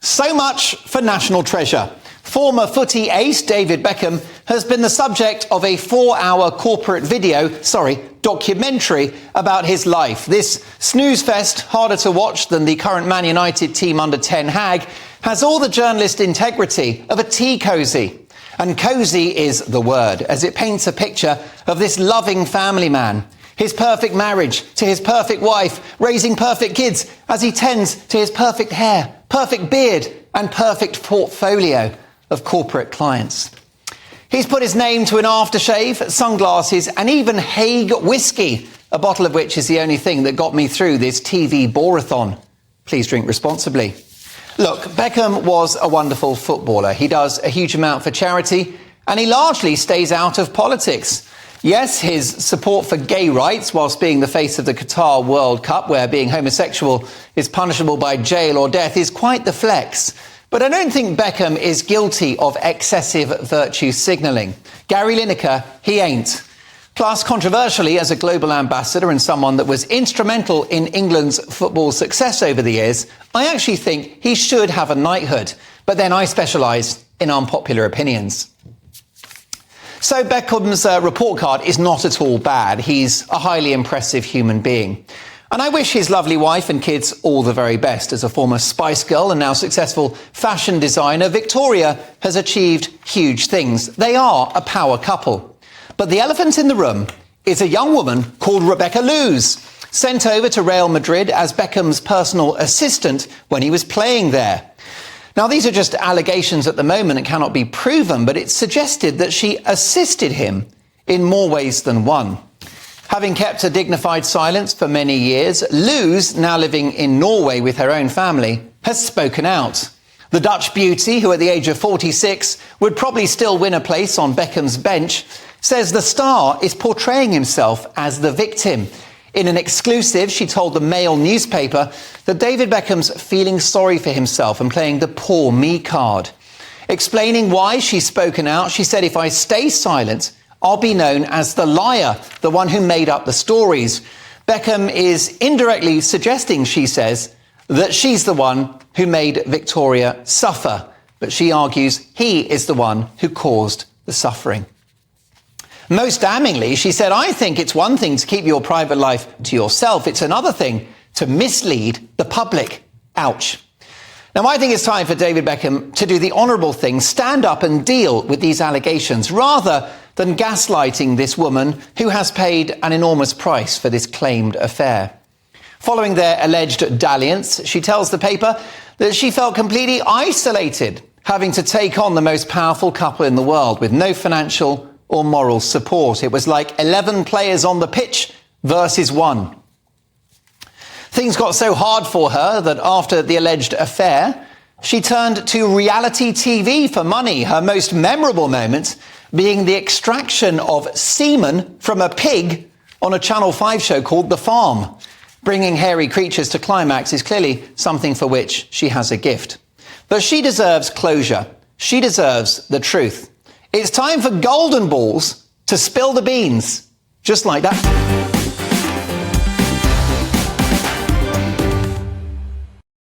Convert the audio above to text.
So much for national treasure. Former footy ace David Beckham has been the subject of a 4-hour corporate documentary about his life. This snooze fest, harder to watch than the current Man United team under Ten Hag, has all the journalist integrity of a tea cosy. And cosy is the word, as it paints a picture of this loving family man. His perfect marriage to his perfect wife, raising perfect kids as he tends to his perfect hair, perfect beard and perfect portfolio of corporate clients. He's put his name to an aftershave, sunglasses and even Hague whiskey, a bottle of which is the only thing that got me through this TV borathon. Please drink responsibly. Look, Beckham was a wonderful footballer. He does a huge amount for charity and he largely stays out of politics. Yes, his support for gay rights whilst being the face of the Qatar World Cup, where being homosexual is punishable by jail or death, is quite the flex. But I don't think Beckham is guilty of excessive virtue signalling. Gary Lineker, he ain't. Plus, controversially, as a global ambassador and someone that was instrumental in England's football success over the years, I actually think he should have a knighthood. But then I specialise in unpopular opinions. So Beckham's report card is not at all bad. He's a highly impressive human being. And I wish his lovely wife and kids all the very best. As a former Spice Girl and now successful fashion designer, Victoria has achieved huge things. They are a power couple. But the elephant in the room is a young woman called Rebecca Luz, sent over to Real Madrid as Beckham's personal assistant when he was playing there. Now, these are just allegations at the moment and cannot be proven, but it's suggested that she assisted him in more ways than one. Having kept a dignified silence for many years, Luz, now living in Norway with her own family, has spoken out. The Dutch beauty, who at the age of 46 would probably still win a place on Beckham's bench, says the star is portraying himself as the victim. In an exclusive, she told the Mail newspaper that David Beckham's feeling sorry for himself and playing the poor me card. Explaining why she's spoken out, she said, "If I stay silent, I'll be known as the liar, the one who made up the stories." Beckham is indirectly suggesting, she says, that she's the one who made Victoria suffer. But she argues he is the one who caused the suffering. Most damningly, she said, "I think it's one thing to keep your private life to yourself. It's another thing to mislead the public." Ouch. Now, I think it's time for David Beckham to do the honourable thing, stand up and deal with these allegations, rather than gaslighting this woman who has paid an enormous price for this claimed affair. Following their alleged dalliance, she tells the paper that she felt completely isolated, having to take on the most powerful couple in the world with no financial or moral support. It was like 11 players on the pitch versus one. Things got so hard for her that after the alleged affair, she turned to reality TV for money, her most memorable moment being the extraction of semen from a pig on a Channel 5 show called The Farm. Bringing hairy creatures to climax is clearly something for which she has a gift. But she deserves closure. She deserves the truth. It's time for golden balls to spill the beans. Just like that.